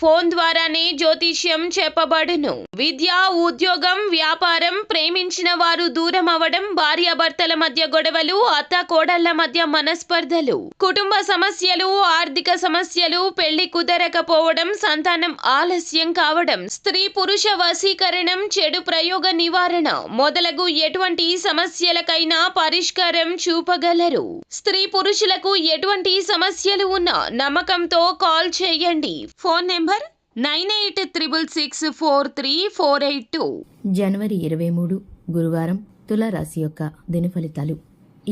Phone ద్వారానే జ్యోతిష్యం చెప్పబడును. విద్య, ఉద్యోగం, వ్యాపారం, ప్రేమించిన వారు దూరం అవ్వడం, భార్యాభర్తల మధ్య గొడవలు, అత్త కోడళ్ల మధ్య మనస్పర్ధలు, కుటుంబ సమస్యలు, ఆర్థిక సమస్యలు, పెళ్లి కుదరకపోవడం, సంతానం ఆలస్యం కావడం, స్త్రీ పురుష వశీకరణం, చెడు ప్రయోగ నివారణ మొదలగు ఎటువంటి సమస్యలకైనా పరిష్కారం చూపగలరు. స్త్రీ పురుషులకు ఎటువంటి సమస్యలు ఉన్నా నమ్మకంతో కాల్ చేయండి. Phone number 9866643482. జనవరి 23 గురువారం తులారాశి యొక్క దినఫలితాలు.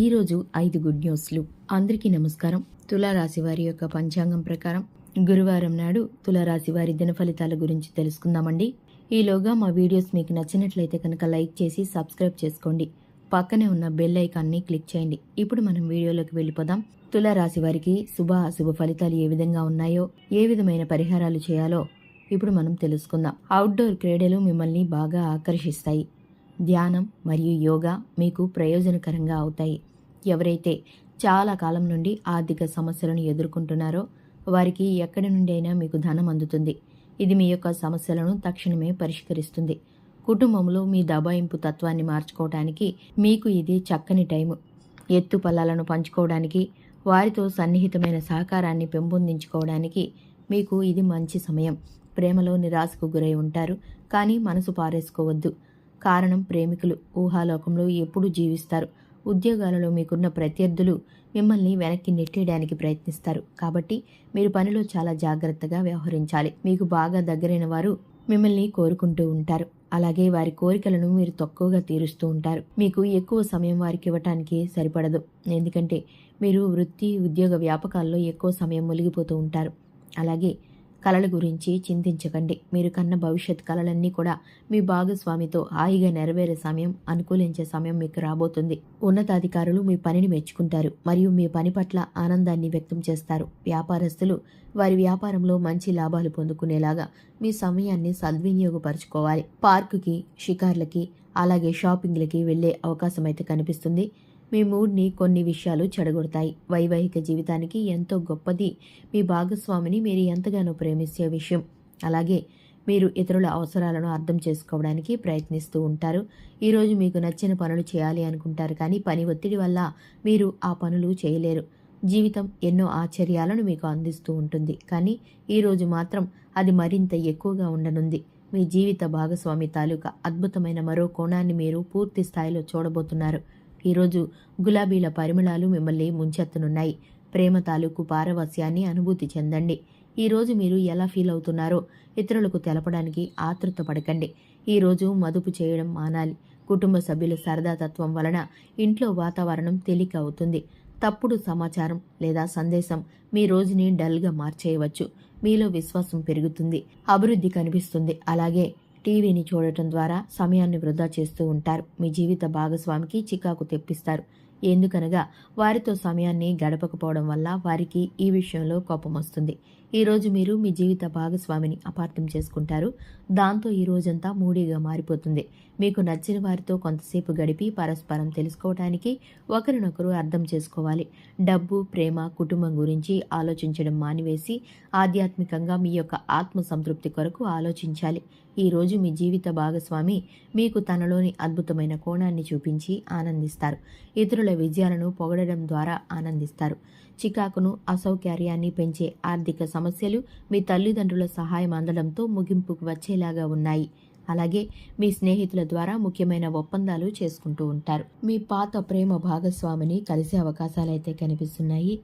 ఈరోజు 5 గుడ్ న్యూస్లు. అందరికీ నమస్కారం. తులారాశి వారి యొక్క పంచాంగం ప్రకారం గురువారం నాడు తులారాశి వారి దినఫలితాల గురించి తెలుసుకుందామండి. ఈలోగా మా వీడియోస్ మీకు నచ్చినట్లయితే కనుక లైక్ చేసి సబ్స్క్రైబ్ చేసుకోండి. పక్కనే ఉన్న బెల్ ఐకాన్ని క్లిక్ చేయండి. ఇప్పుడు మనం వీడియోలోకి వెళ్ళిపోదాం. తులారాశి వారికి శుభ అశుభ ఫలితాలు ఏ విధంగా ఉన్నాయో, ఏ విధమైన పరిహారాలు చేయాలో ఇప్పుడు మనం తెలుసుకుందాం. అవుట్డోర్ క్రీడలు మిమ్మల్ని బాగా ఆకర్షిస్తాయి. ధ్యానం మరియు యోగా మీకు ప్రయోజనకరంగా అవుతాయి. ఎవరైతే చాలా కాలం నుండి ఆర్థిక సమస్యలను ఎదుర్కొంటున్నారో వారికి ఎక్కడి నుండి అయినా మీకు ధనం అందుతుంది. ఇది మీ యొక్క సమస్యలను తక్షణమే పరిష్కరిస్తుంది. కుటుంబంలో మీ దబాయింపు తత్వాన్ని మార్చుకోవడానికి మీకు ఇది చక్కని టైము. ఎత్తు పల్లాలను పంచుకోవడానికి, వారితో సన్నిహితమైన సహకారాన్ని పెంపొందించుకోవడానికి మీకు ఇది మంచి సమయం. ప్రేమలో నిరాశకు గురై ఉంటారు, కానీ మనసు పారేసుకోవద్దు. కారణం ప్రేమికులు ఊహాలోకంలో ఎప్పుడూ జీవిస్తారు. ఉద్యోగాలలో మీకున్న ప్రత్యర్థులు మిమ్మల్ని వెనక్కి నెట్టేయడానికి ప్రయత్నిస్తారు. కాబట్టి మీరు పనిలో చాలా జాగ్రత్తగా వ్యవహరించాలి. మీకు బాగా దగ్గరైన వారు మిమ్మల్ని కోరుకుంటూ ఉంటారు. అలాగే వారి కోరికలను మీరు తక్కువగా తీరుస్తూ ఉంటారు. మీకు ఎక్కువ సమయం వారికి ఇవ్వటానికి సరిపడదు. ఎందుకంటే మీరు వృత్తి, ఉద్యోగ వ్యాపకాల్లో ఎక్కువ సమయం మునిగిపోతూ ఉంటారు. అలాగే కళల గురించి చింతించకండి. మీరు కన్న భవిష్యత్ కళలన్నీ కూడా మీ భాగస్వామితో హాయిగా నెరవేరే సమయం, అనుకూలించే సమయం మీకు రాబోతుంది. ఉన్నతాధికారులు మీ పనిని మెచ్చుకుంటారు మరియు మీ పని పట్ల ఆనందాన్ని వ్యక్తం చేస్తారు. వ్యాపారస్తులు వారి వ్యాపారంలో మంచి లాభాలు పొందుకునేలాగా మీ సమయాన్ని సద్వినియోగపరచుకోవాలి. పార్కుకి, షికార్లకి, అలాగే షాపింగ్లకి వెళ్లే అవకాశం అయితే కనిపిస్తుంది. మీ మూడ్ని కొన్ని విషయాలు చెడగొడతాయి. వైవాహిక జీవితానికి ఎంతో గొప్పది మీ భాగస్వామిని మీరు ఎంతగానో ప్రేమించే విషయం. అలాగే మీరు ఇతరుల అవసరాలను అర్థం చేసుకోవడానికి ప్రయత్నిస్తూ ఉంటారు. ఈరోజు మీకు నచ్చిన పనులు చేయాలి అనుకుంటారు, కానీ పని ఒత్తిడి వల్ల మీరు ఆ పనులు చేయలేరు. జీవితం ఎన్నో ఆశ్చర్యాలను మీకు అందిస్తూ ఉంటుంది, కానీ ఈరోజు మాత్రం అది మరింత ఎక్కువగా ఉండనుంది. మీ జీవిత భాగస్వామి తాలూకా అద్భుతమైన మరో కోణాన్ని మీరు పూర్తి స్థాయిలో చూడబోతున్నారు. ఈరోజు గులాబీల పరిమళాలు మిమ్మల్ని ముంచెత్తనున్నాయి. ప్రేమ తాలూకు పారవస్యాన్ని అనుభూతి చెందండి. ఈరోజు మీరు ఎలా ఫీల్ అవుతున్నారో ఇతరులకు తెలపడానికి ఆతృత పడకండి. ఈరోజు మదుపు చేయడం మానాలి. కుటుంబ సభ్యుల సరదా తత్వం వలన ఇంట్లో వాతావరణం తేలిక అవుతుంది. తప్పుడు సమాచారం లేదా సందేశం మీ రోజుని డల్గా మార్చేయవచ్చు. మీలో విశ్వాసం పెరుగుతుంది, అభివృద్ధి కనిపిస్తుంది. అలాగే టీవీని చూడటం ద్వారా సమయాన్ని వృధా చేస్తూ ఉంటారు. మీ జీవిత భాగస్వామికి చికాకు తెప్పిస్తారు. ఎందుకనగా వారితో సమయాన్ని గడపకపోవడం వల్ల వారికి ఈ విషయంలో కోపం వస్తుంది. ఈరోజు మీరు మీ జీవిత భాగస్వామిని అపార్థం చేసుకుంటారు. దాంతో ఈ రోజంతా మూడీగా మారిపోతుంది. మీకు నచ్చిన వారితో కొంతసేపు గడిపి పరస్పరం తెలుసుకోవటానికి ఒకరినొకరు అర్థం చేసుకోవాలి. డబ్బు, ప్రేమ, కుటుంబం గురించి ఆలోచించడం మానివేసి ఆధ్యాత్మికంగా మీ యొక్క ఆత్మ సంతృప్తి కొరకు ఆలోచించాలి. ఈరోజు మీ జీవిత భాగస్వామి మీకు తనలోని అద్భుతమైన కోణాన్ని చూపించి ఆనందిస్తారు. ఇతరుల విజయాలను పొగడడం ద్వారా ఆనందిస్తారు. చికాకును, అసౌకర్యాన్ని పెంచే ఆర్థిక సమస్యలు మీ తల్లిదండ్రుల సహాయం అందడంతో ముగింపుకు వచ్చేలాగా ఉన్నాయి. అలాగే మీ స్నేహితుల ద్వారా ముఖ్యమైన ఒప్పందాలు చేసుకుంటూ ఉంటారు. మీ పాత ప్రేమ భాగస్వామిని కలిసే అవకాశాలైతే కనిపిస్తున్నాయి.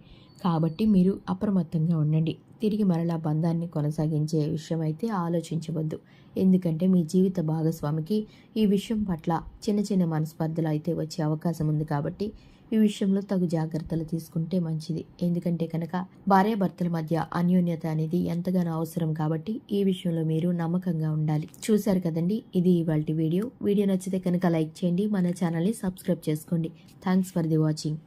కాబట్టి మీరు అప్రమత్తంగా ఉండండి. తిరిగి మరలా బంధాన్ని కొనసాగించే విషయం అయితే ఆలోచించవద్దు. ఎందుకంటే మీ జీవిత భాగస్వామికి ఈ విషయం పట్ల చిన్న చిన్న మనస్పర్ధలు అయితే వచ్చే అవకాశం ఉంది. కాబట్టి ఈ విషయంలో తగు జాగ్రత్తలు తీసుకుంటే మంచిది. ఎందుకంటే కనుక భార్యాభర్తల మధ్య అన్యోన్యత అనేది ఎంతగానో అవసరం. కాబట్టి ఈ విషయంలో మీరు నమ్మకంగా ఉండాలి. చూశారు కదండి, ఇది ఇవాల్టి వీడియో. వీడియో నచ్చితే కనుక లైక్ చేయండి, మన ఛానల్ని సబ్స్క్రైబ్ చేసుకోండి. Thanks for the watching.